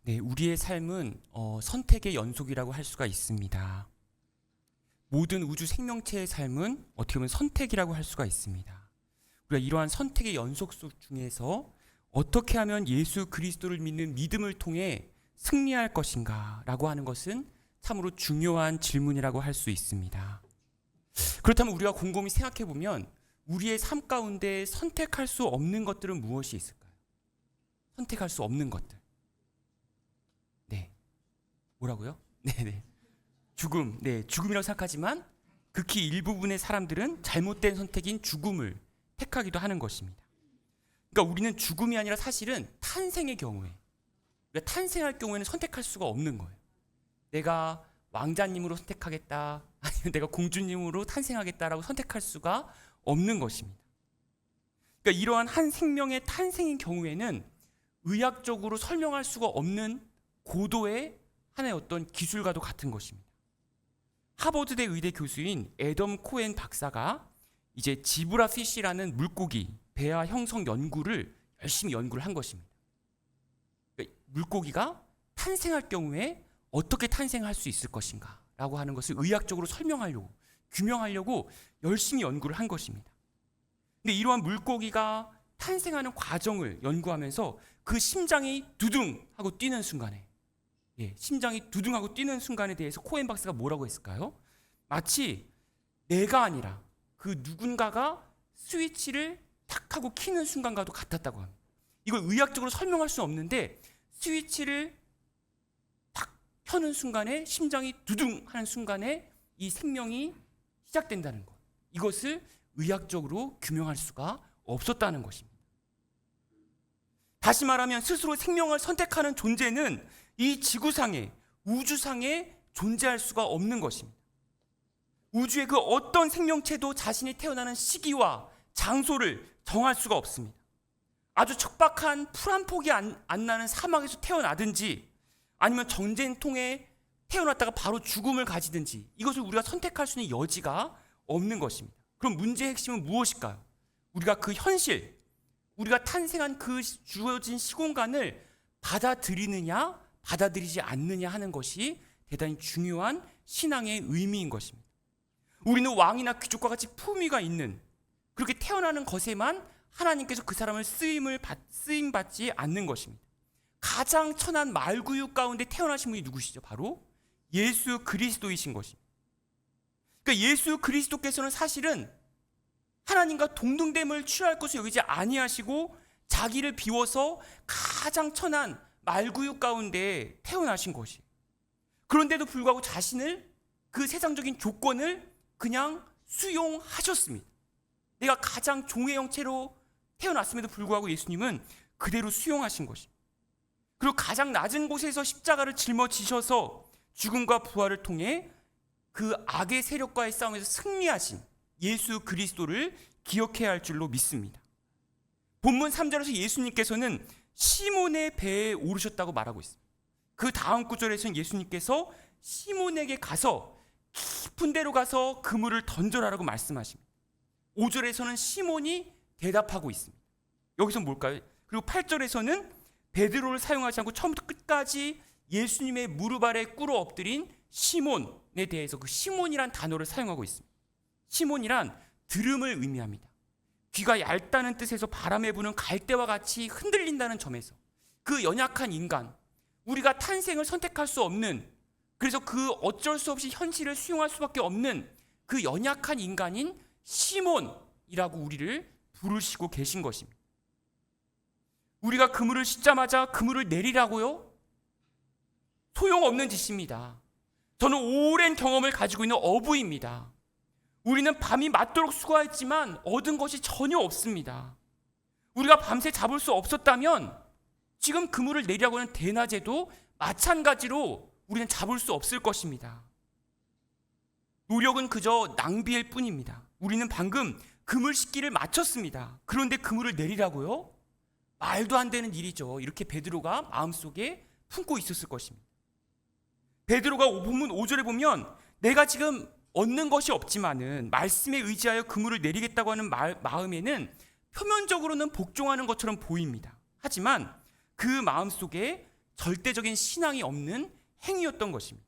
네, 우리의 삶은 선택의 연속이라고 할 수가 있습니다. 모든 우주 생명체의 삶은 어떻게 보면 선택이라고 할 수가 있습니다. 우리가 이러한 선택의 연속 속 중에서 어떻게 하면 예수 그리스도를 믿는 믿음을 통해 승리할 것인가 라고 하는 것은 참으로 중요한 질문이라고 할 수 있습니다. 그렇다면 우리가 곰곰이 생각해 보면 우리의 삶 가운데 선택할 수 없는 것들은 무엇이 있을까요? 선택할 수 없는 것들. 네. 뭐라고요? 네네. 죽음. 네, 죽음이라고 생각하지만 극히 일부분의 사람들은 잘못된 선택인 죽음을 택하기도 하는 것입니다. 그러니까 우리는 죽음이 아니라 사실은 탄생의 경우에, 그러니까 탄생할 경우에는 선택할 수가 없는 거예요. 내가 왕자님으로 선택하겠다, 아니면 내가 공주님으로 탄생하겠다라고 선택할 수가 없는 것입니다. 그러니까 이러한 한 생명의 탄생인 경우에는 의학적으로 설명할 수가 없는 고도의 하나의 어떤 기술과도 같은 것입니다. 하버드대 의대 교수인 애덤 코엔 박사가 이제 지브라피쉬라는 물고기 배아 형성 연구를 열심히 연구를 한 것입니다. 그러니까 물고기가 탄생할 경우에 어떻게 탄생할 수 있을 것인가 라고 하는 것을 의학적으로 설명하려고, 규명하려고 열심히 연구를 한 것입니다. 근데 이러한 물고기가 탄생하는 과정을 연구하면서 그 심장이 두둥 하고 뛰는 순간에, 심장이 두둥하고 뛰는 순간에 대해서 코엔 박사가 뭐라고 했을까요? 마치 내가 아니라 그 누군가가 스위치를 탁 하고 켜는 순간과도 같았다고 합니다. 이걸 의학적으로 설명할 수는 없는데 스위치를 탁 켜는 순간에 심장이 두둥 하는 순간에 이 생명이 시작된다는 것, 이것을 의학적으로 규명할 수가 없었다는 것입니다. 다시 말하면 스스로 생명을 선택하는 존재는 이 지구상에, 우주상에 존재할 수가 없는 것입니다. 우주의 그 어떤 생명체도 자신이 태어나는 시기와 장소를 정할 수가 없습니다. 아주 척박한 풀 한 폭이 안 나는 사막에서 태어나든지 아니면 전쟁통에 태어났다가 바로 죽음을 가지든지 이것을 우리가 선택할 수 있는 여지가 없는 것입니다. 그럼 문제의 핵심은 무엇일까요? 우리가 그 현실, 우리가 탄생한 그 주어진 시공간을 받아들이느냐 받아들이지 않느냐 하는 것이 대단히 중요한 신앙의 의미인 것입니다. 우리는 왕이나 귀족과 같이 품위가 있는 그렇게 태어나는 것에만 하나님께서 그 사람을 쓰임받지 않는 것입니다. 가장 천한 말구유 가운데 태어나신 분이 누구시죠? 바로 예수 그리스도이신 것입니다. 그러니까 예수 그리스도께서는 사실은 하나님과 동등됨을 취할 것을 여기지 아니하시고 자기를 비워서 가장 천한 말구유 가운데 태어나신 것이. 그런데도 불구하고 자신을 그 세상적인 조건을 그냥 수용하셨습니다. 내가 가장 종의 형체로 태어났음에도 불구하고 예수님은 그대로 수용하신 것입니다. 그리고 가장 낮은 곳에서 십자가를 짊어지셔서 죽음과 부활을 통해 그 악의 세력과의 싸움에서 승리하신 예수 그리스도를 기억해야 할 줄로 믿습니다. 본문 3절에서 예수님께서는 시몬의 배에 오르셨다고 말하고 있습니다. 그 다음 구절에서는 예수님께서 시몬에게 가서 깊은 데로 가서 그물을 던져라라고 말씀하십니다. 5절에서는 시몬이 대답하고 있습니다. 여기서 뭘까요? 그리고 8절에서는 베드로를 사용하지 않고 처음부터 끝까지 예수님의 무릎 아래 꿇어 엎드린 시몬에 대해서 그 시몬이란 단어를 사용하고 있습니다. 시몬이란 들음을 의미합니다. 귀가 얇다는 뜻에서 바람에 부는 갈대와 같이 흔들린다는 점에서 그 연약한 인간, 우리가 탄생을 선택할 수 없는, 그래서 그 어쩔 수 없이 현실을 수용할 수밖에 없는 그 연약한 인간인 시몬이라고 우리를 부르시고 계신 것입니다. 우리가 그물을 씻자마자 그물을 내리라고요? 소용없는 짓입니다. 저는 오랜 경험을 가지고 있는 어부입니다. 우리는 밤이 맞도록 수고했지만 얻은 것이 전혀 없습니다. 우리가 밤새 잡을 수 없었다면 지금 그물을 내리라고 하는 대낮에도 마찬가지로 우리는 잡을 수 없을 것입니다. 노력은 그저 낭비일 뿐입니다. 우리는 방금 그물 씻기를 마쳤습니다. 그런데 그물을 내리라고요? 말도 안 되는 일이죠. 이렇게 베드로가 마음속에 품고 있었을 것입니다. 베드로가 본문 5절에 보면 내가 지금 얻는 것이 없지만은 말씀에 의지하여 그물을 내리겠다고 하는 마음에는 표면적으로는 복종하는 것처럼 보입니다. 하지만 그 마음속에 절대적인 신앙이 없는 행위였던 것입니다.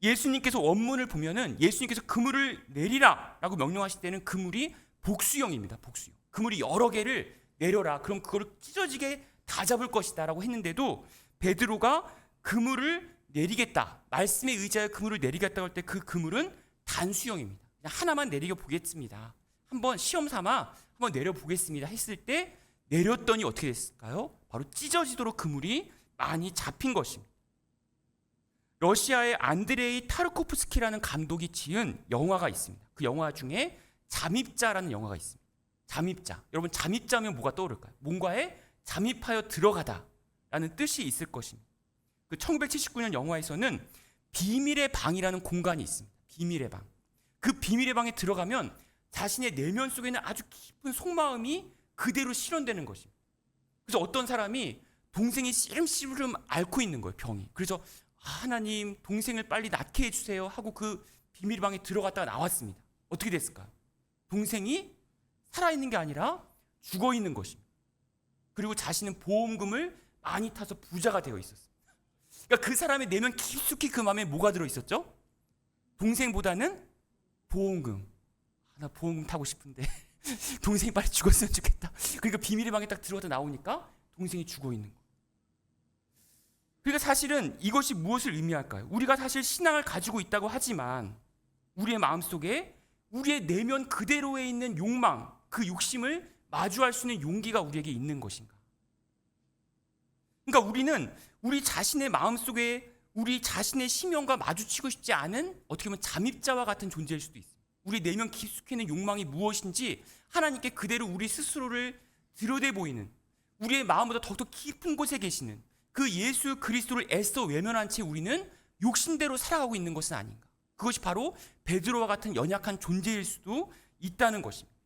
예수님께서 원문을 보면은 예수님께서 그물을 내리라라고 명령하실 때는 그물이 복수형입니다. 복수형. 그물이 여러 개를 내려라. 그럼 그걸 찢어지게 다 잡을 것이다라고 했는데도 베드로가 그물을 내리겠다. 말씀에 의지하여 그물을 내리겠다고 할 때 그 그물은 단수형입니다. 그냥 하나만 내리겨 보겠습니다. 한번 시험 삼아 한번 내려 보겠습니다. 했을 때 내렸더니 어떻게 됐을까요? 바로 찢어지도록 그물이 많이 잡힌 것입니다. 러시아의 안드레이 타르코프스키라는 감독이 지은 영화가 있습니다. 그 영화 중에 잠입자라는 영화가 있습니다. 잠입자. 여러분 잠입자면 뭐가 떠오를까요? 뭔가에 잠입하여 들어가다라는 뜻이 있을 것입니다. 그 1979년 영화에서는 비밀의 방이라는 공간이 있습니다. 비밀의 방. 그 비밀의 방에 들어가면 자신의 내면 속에는 아주 깊은 속마음이 그대로 실현되는 것입니다. 그래서 어떤 사람이 동생이 씨름씨름 앓고 있는 거예요. 병이. 그래서 하나님 동생을 빨리 낫게 해주세요 하고 그 비밀방에 들어갔다가 나왔습니다. 어떻게 됐을까요? 동생이 살아있는 게 아니라 죽어있는 것입니다. 그리고 자신은 보험금을 많이 타서 부자가 되어 있었어요. 그러니까 그 사람의 내면 깊숙이 그 마음에 뭐가 들어있었죠? 동생보다는 보험금. 나 보험금 타고 싶은데 동생이 빨리 죽었으면 좋겠다. 그러니까 비밀의 방에 딱 들어가다 나오니까 동생이 죽어있는 거예요. 그러니까 사실은 이것이 무엇을 의미할까요? 우리가 사실 신앙을 가지고 있다고 하지만 우리의 마음속에 우리의 내면 그대로에 있는 욕망, 그 욕심을 마주할 수 있는 용기가 우리에게 있는 것인가? 그러니까 우리는 우리 자신의 마음속에 우리 자신의 심령과 마주치고 싶지 않은 어떻게 보면 잠입자와 같은 존재일 수도 있어요. 우리 내면 깊숙이 있는 욕망이 무엇인지 하나님께 그대로 우리 스스로를 들여대 보이는 우리의 마음보다 더욱더 깊은 곳에 계시는 그 예수 그리스도를 애써 외면한 채 우리는 욕심대로 살아가고 있는 것은 아닌가. 그것이 바로 베드로와 같은 연약한 존재일 수도 있다는 것입니다.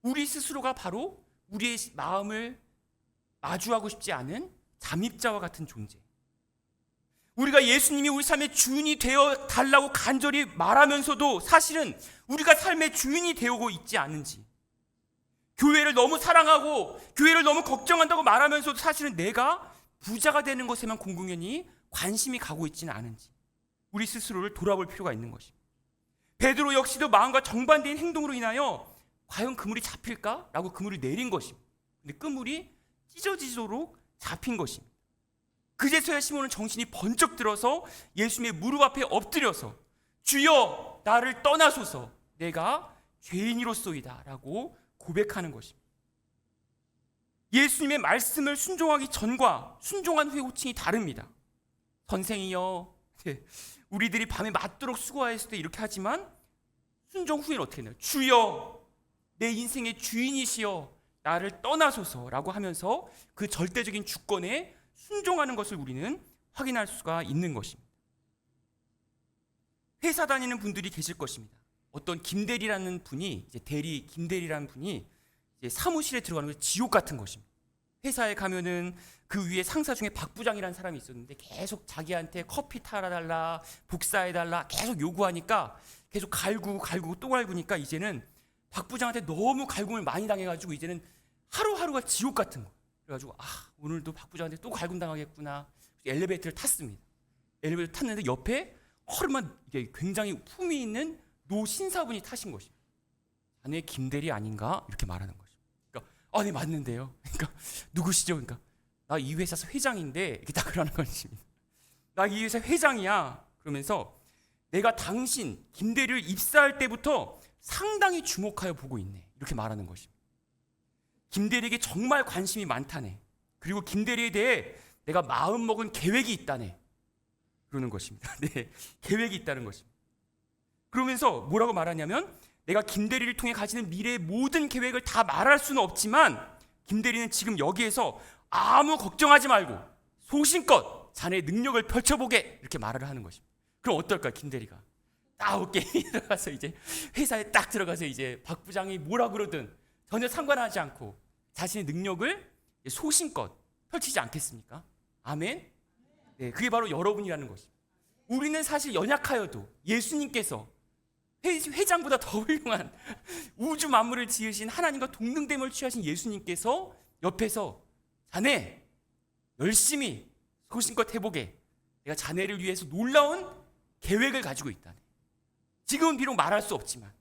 우리 스스로가 바로 우리의 마음을 마주하고 싶지 않은 잠입자와 같은 존재. 우리가 예수님이 우리 삶의 주인이 되어 달라고 간절히 말하면서도 사실은 우리가 삶의 주인이 되고 있지 않은지, 교회를 너무 사랑하고 교회를 너무 걱정한다고 말하면서도 사실은 내가 부자가 되는 것에만 공공연히 관심이 가고 있지는 않은지 우리 스스로를 돌아볼 필요가 있는 것입니다. 베드로 역시도 마음과 정반대인 행동으로 인하여 과연 그물이 잡힐까? 라고 그물을 내린 것입니다. 근데 그물이 찢어지도록 잡힌 것입니다. 그제서야 시몬은 정신이 번쩍 들어서 예수님의 무릎 앞에 엎드려서 주여 나를 떠나소서 내가 죄인이로소이다 라고 고백하는 것입니다. 예수님의 말씀을 순종하기 전과 순종한 후의 호칭이 다릅니다. 선생이여, 우리들이 밤에 맞도록 수고하였을 때 이렇게 하지만 순종 후에는 어떻게 되나요? 주여 내 인생의 주인이시여 나를 떠나소서라고 하면서 그 절대적인 주권에 순종하는 것을 우리는 확인할 수가 있는 것입니다. 회사 다니는 분들이 계실 것입니다. 어떤 김대리라는 분이 김대리라는 분이 이제 사무실에 들어가는 게 지옥 같은 것입니다. 회사에 가면은 그 위에 상사 중에 박 부장이라는 사람이 있었는데 계속 자기한테 커피 타달라, 복사해달라 계속 요구하니까 계속 갈구고 또 갈구니까 이제는 박 부장한테 너무 갈굼을 많이 당해가지고 이제는 하루하루가 지옥 같은 거. 그래가지고 오늘도 박 부장한테 또 갈굼 당하겠구나. 엘리베이터를 탔습니다. 엘리베이터 탔는데 옆에 허름한 이게 굉장히 품위 있는 노 신사분이 타신 것입니다. 자네 김대리 아닌가? 이렇게 말하는 거죠. 그러니까 네 맞는데요. 그러니까 누구시죠? 그러니까 나 이 회사 회장인데 이렇게 딱 그러는 것입니다. 나 이 회사 회장이야. 그러면서 내가 당신 김대리를 입사할 때부터 상당히 주목하여 보고 있네. 이렇게 말하는 것입니다. 김대리에게 정말 관심이 많다네. 그리고 김대리에 대해 내가 마음먹은 계획이 있다네. 그러는 것입니다. 네, 계획이 있다는 것입니다. 그러면서 뭐라고 말하냐면 내가 김대리를 통해 가지는 미래의 모든 계획을 다 말할 수는 없지만 김대리는 지금 여기에서 아무 걱정하지 말고 소신껏 자네의 능력을 펼쳐보게 이렇게 말을 하는 것입니다. 그럼 어떨까요? 김대리가 딱 어깨에 들어가서 이제 회사에 딱 들어가서 이제 박 부장이 뭐라 그러든 전혀 상관하지 않고 자신의 능력을 소신껏 펼치지 않겠습니까? 아멘? 네, 그게 바로 여러분이라는 것입니다. 우리는 사실 연약하여도 예수님께서 회장보다 더 훌륭한 우주 만물을 지으신 하나님과 동등됨을 취하신 예수님께서 옆에서 자네 열심히 소신껏 해보게. 내가 자네를 위해서 놀라운 계획을 가지고 있다. 지금은 비록 말할 수 없지만,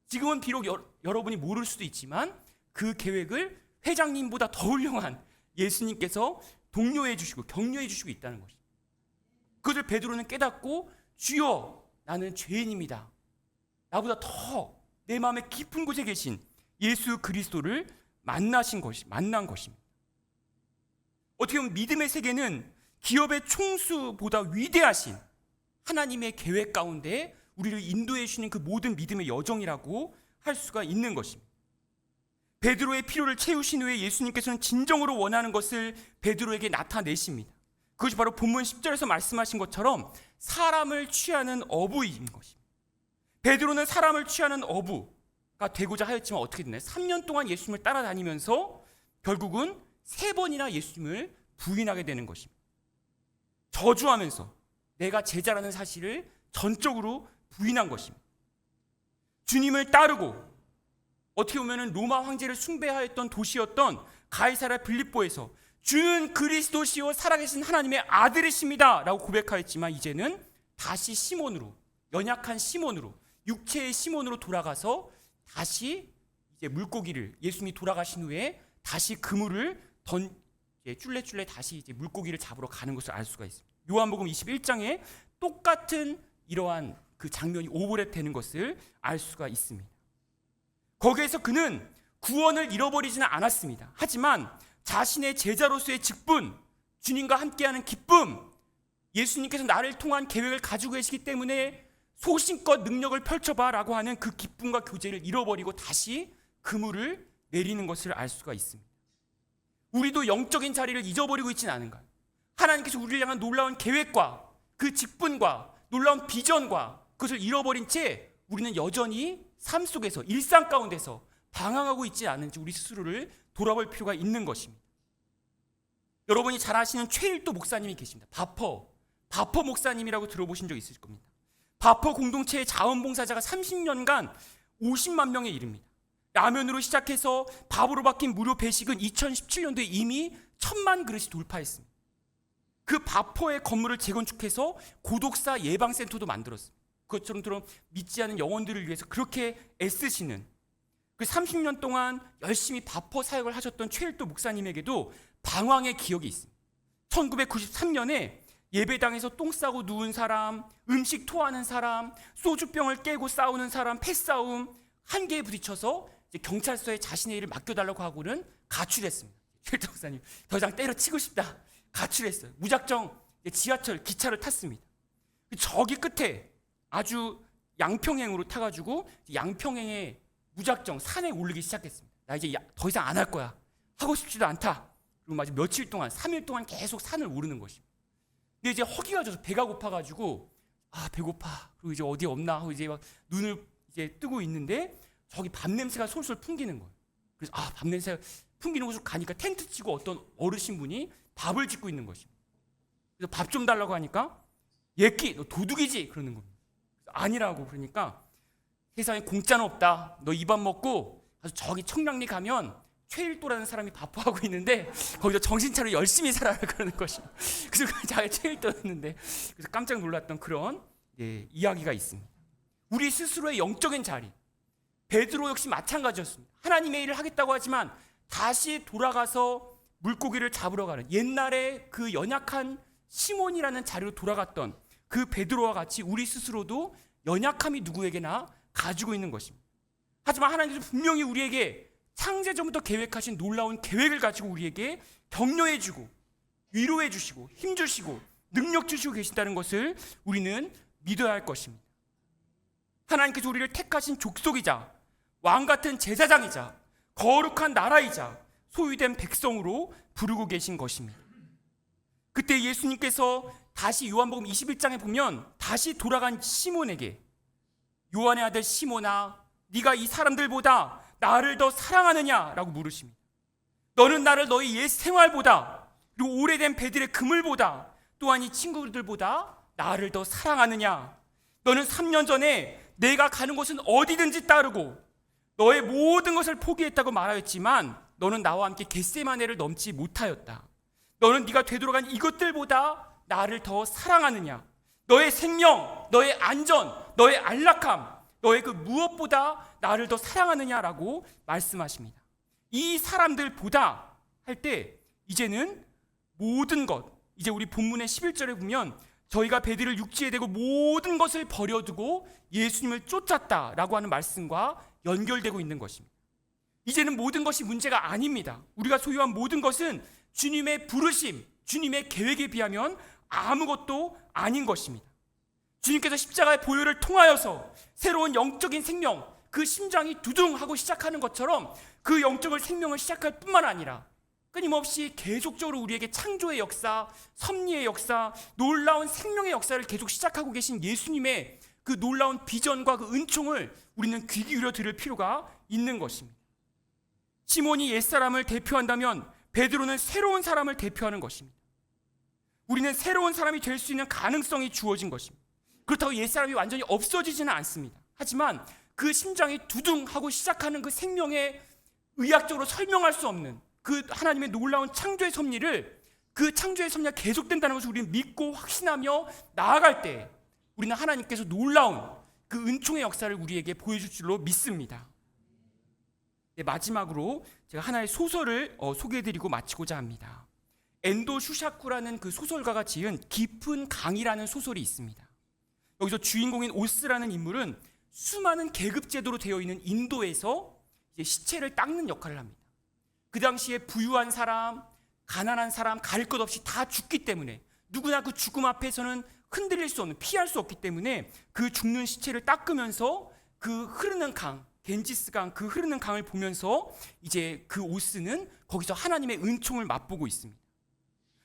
지금은 비록 여러분이 모를 수도 있지만 그 계획을 회장님보다 더 훌륭한 예수님께서 독려해 주시고 격려해 주시고 있다는 것입니다. 그것을 베드로는 깨닫고, 주여, 나는 죄인입니다. 나보다 더 내 마음의 깊은 곳에 계신 예수 그리스도를 만난 것입니다. 어떻게 보면 믿음의 세계는 기업의 총수보다 위대하신 하나님의 계획 가운데 우리를 인도해 주시는 그 모든 믿음의 여정이라고 할 수가 있는 것입니다. 베드로의 필요를 채우신 후에 예수님께서는 진정으로 원하는 것을 베드로에게 나타내십니다. 그것이 바로 본문 10절에서 말씀하신 것처럼 사람을 취하는 어부인 것입니다. 베드로는 사람을 취하는 어부가 되고자 하였지만 어떻게 됐나요? 3년 동안 예수님을 따라다니면서 결국은 3번이나 예수님을 부인하게 되는 것입니다. 저주하면서 내가 제자라는 사실을 전적으로 부인한 것입니다. 주님을 따르고 어떻게 보면 로마 황제를 숭배하였던 도시였던 가이사랴 빌립보에서 주는 그리스도시요 살아계신 하나님의 아들이십니다 라고 고백하였지만, 이제는 다시 시몬으로, 연약한 시몬으로, 육체의 시몬으로 돌아가서 다시 이제 물고기를, 예수님이 돌아가신 후에 다시 그물을 쫄래쫄래 다시 이제 물고기를 잡으러 가는 것을 알 수가 있습니다. 요한복음 21장에 똑같은 이러한 그 장면이 오버랩되는 것을 알 수가 있습니다. 거기에서 그는 구원을 잃어버리지는 않았습니다. 하지만 자신의 제자로서의 직분, 주님과 함께하는 기쁨, 예수님께서 나를 통한 계획을 가지고 계시기 때문에 소신껏 능력을 펼쳐봐라고 하는 그 기쁨과 교제를 잃어버리고 다시 그물을 내리는 것을 알 수가 있습니다. 우리도 영적인 자리를 잊어버리고 있지는 않은가요? 하나님께서 우리를 향한 놀라운 계획과 그 직분과 놀라운 비전과 그것을 잃어버린 채 우리는 여전히 삶 속에서, 일상 가운데서 방황하고 있지 않은지 우리 스스로를 돌아볼 필요가 있는 것입니다. 여러분이 잘 아시는 최일도 목사님이 계십니다. 바퍼 목사님이라고 들어보신 적 있을 겁니다. 바퍼 공동체의 자원봉사자가 30년간 50만 명에 이릅니다. 라면으로 시작해서 밥으로 바뀐 무료 배식은 2017년도에 이미 1000만 그릇이 돌파했습니다. 그 바퍼의 건물을 재건축해서 고독사 예방센터도 만들었습니다. 그것처럼 믿지 않은 영혼들을 위해서 그렇게 애쓰시는, 그 30년 동안 열심히 바퍼 사역을 하셨던 최일도 목사님에게도 방황의 기억이 있습니다. 1993년에 예배당에서 똥 싸고 누운 사람, 음식 토하는 사람, 소주병을 깨고 싸우는 사람, 패싸움, 한계에 부딪혀서 경찰서에 자신의 일을 맡겨달라고 하고는 가출했습니다. 최일도 목사님, 더 이상 때려치고 싶다, 가출했어요. 무작정 지하철, 기차를 탔습니다. 저기 끝에 아주 양평행으로 타가지고 양평행에 무작정 산에 오르기 시작했습니다. 나 이제 더 이상 안 할 거야, 하고 싶지도 않다. 그리고 마치 며칠 동안, 3일 동안 계속 산을 오르는 것입니다. 근데 이제 허기가 져서 배가 고파가지고, 배고파, 그리고 이제 어디 없나 하고 이제 막 눈을 이제 뜨고 있는데 저기 밥 냄새가 솔솔 풍기는 거예요. 그래서 밥 냄새가 풍기는 곳으로 가니까 텐트 치고 어떤 어르신분이 밥을 짓고 있는 것입니다. 그래서 밥 좀 달라고 하니까, 예끼, 너 도둑이지? 그러는 겁니다. 아니라고. 그러니까 세상에 공짜는 없다. 너 이 밥 먹고 가서 저기 청량리 가면 최일도라는 사람이 바포하고 있는데 거기서 정신 차려 열심히 살아라, 그러는 것입니다. 그래서 자기가 최일도였는데, 그래서 깜짝 놀랐던 그런 이야기가 있습니다. 우리 스스로의 영적인 자리, 베드로 역시 마찬가지였습니다. 하나님의 일을 하겠다고 하지만 다시 돌아가서 물고기를 잡으러 가는, 옛날에 그 연약한 시몬이라는 자리로 돌아갔던 그 베드로와 같이 우리 스스로도 연약함이 누구에게나 가지고 있는 것입니다. 하지만 하나님께서 분명히 우리에게 창세전부터 계획하신 놀라운 계획을 가지고 우리에게 격려해주고 위로해주시고 힘주시고 능력 주시고 계신다는 것을 우리는 믿어야 할 것입니다. 하나님께서 우리를 택하신 족속이자 왕같은 제사장이자 거룩한 나라이자 소유된 백성으로 부르고 계신 것입니다. 그때 예수님께서 다시 요한복음 21장에 보면 다시 돌아간 시몬에게, 요한의 아들 시몬아, 네가 이 사람들보다 나를 더 사랑하느냐라고 물으십니다. 너는 나를 너희 옛 생활보다, 그리고 오래된 배들의 그물보다, 또한 이 친구들보다 나를 더 사랑하느냐? 너는 3년 전에 내가 가는 곳은 어디든지 따르고 너의 모든 것을 포기했다고 말하였지만 너는 나와 함께 겟세마네를 넘지 못하였다. 너는 네가 되돌아간 이것들보다 나를 더 사랑하느냐? 너의 생명, 너의 안전, 너의 안락함, 너의 그 무엇보다 나를 더 사랑하느냐라고 말씀하십니다. 이 사람들보다 할 때 이제는 모든 것, 이제 우리 본문의 11절에 보면 저희가 배들을 육지에 대고 모든 것을 버려두고 예수님을 쫓았다라고 하는 말씀과 연결되고 있는 것입니다. 이제는 모든 것이 문제가 아닙니다. 우리가 소유한 모든 것은 주님의 부르심, 주님의 계획에 비하면 아무것도 아닌 것입니다. 주님께서 십자가의 보혈을 통하여서 새로운 영적인 생명, 그 심장이 두둥하고 시작하는 것처럼 그 영적인 생명을 시작할 뿐만 아니라 끊임없이 계속적으로 우리에게 창조의 역사, 섭리의 역사, 놀라운 생명의 역사를 계속 시작하고 계신 예수님의 그 놀라운 비전과 그 은총을 우리는 귀 기울여 들을 필요가 있는 것입니다. 시몬이 옛사람을 대표한다면 베드로는 새로운 사람을 대표하는 것입니다. 우리는 새로운 사람이 될 수 있는 가능성이 주어진 것입니다. 그렇다고 옛사람이 완전히 없어지지는 않습니다. 하지만 그 심장이 두둥하고 시작하는 그 생명의 의학적으로 설명할 수 없는 그 하나님의 놀라운 창조의 섭리를, 그 창조의 섭리가 계속된다는 것을 우리는 믿고 확신하며 나아갈 때 우리는 하나님께서 놀라운 그 은총의 역사를 우리에게 보여줄 줄로 믿습니다. 네, 마지막으로 제가 하나의 소설을 소개해드리고 마치고자 합니다. 엔도 슈샤쿠라는 그 소설가가 지은 깊은 강이라는 소설이 있습니다. 여기서 주인공인 오스라는 인물은 수많은 계급 제도로 되어 있는 인도에서 이제 시체를 닦는 역할을 합니다. 그 당시에 부유한 사람, 가난한 사람 가릴 것 없이 다 죽기 때문에 누구나 그 죽음 앞에서는 흔들릴 수 없는, 피할 수 없기 때문에 그 죽는 시체를 닦으면서 그 흐르는 강, 겐지스 강, 그 흐르는 강을 보면서 이제 그 오스는 거기서 하나님의 은총을 맛보고 있습니다.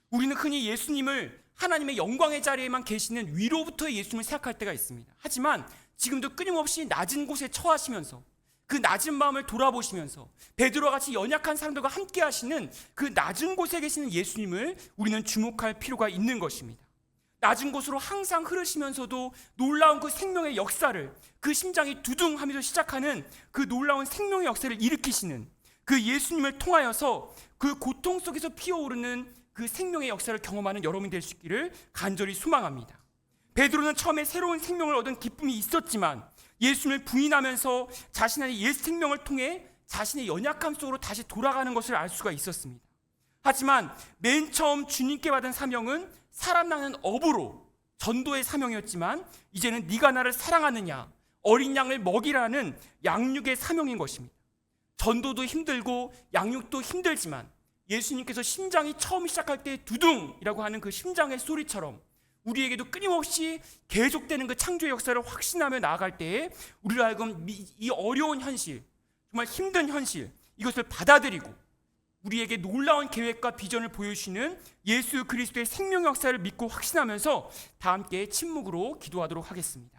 우리는 흔히 예수님을 하나님의 영광의 자리에만 계시는 위로부터의 예수님을 생각할 때가 있습니다. 하지만 지금도 끊임없이 낮은 곳에 처하시면서 그 낮은 마음을 돌아보시면서 베드로와 같이 연약한 사람들과 함께 하시는 그 낮은 곳에 계시는 예수님을 우리는 주목할 필요가 있는 것입니다. 낮은 곳으로 항상 흐르시면서도 놀라운 그 생명의 역사를, 그 심장이 두둥하면서 시작하는 그 놀라운 생명의 역사를 일으키시는 그 예수님을 통하여서 그 고통 속에서 피어오르는 그 생명의 역사를 경험하는 여러분이 될 수 있기를 간절히 소망합니다. 베드로는 처음에 새로운 생명을 얻은 기쁨이 있었지만 예수님을 부인하면서 자신의 옛 생명을 통해 자신의 연약함 속으로 다시 돌아가는 것을 알 수가 있었습니다. 하지만 맨 처음 주님께 받은 사명은 사람 낳는 업으로 전도의 사명이었지만 이제는 네가 나를 사랑하느냐, 어린 양을 먹이라는 양육의 사명인 것입니다. 전도도 힘들고 양육도 힘들지만 예수님께서 심장이 처음 시작할 때 두둥이라고 하는 그 심장의 소리처럼 우리에게도 끊임없이 계속되는 그 창조의 역사를 확신하며 나아갈 때에 우리로 하여금 이 어려운 현실, 정말 힘든 현실, 이것을 받아들이고 우리에게 놀라운 계획과 비전을 보여주시는 예수 그리스도의 생명 역사를 믿고 확신하면서 다 함께 침묵으로 기도하도록 하겠습니다.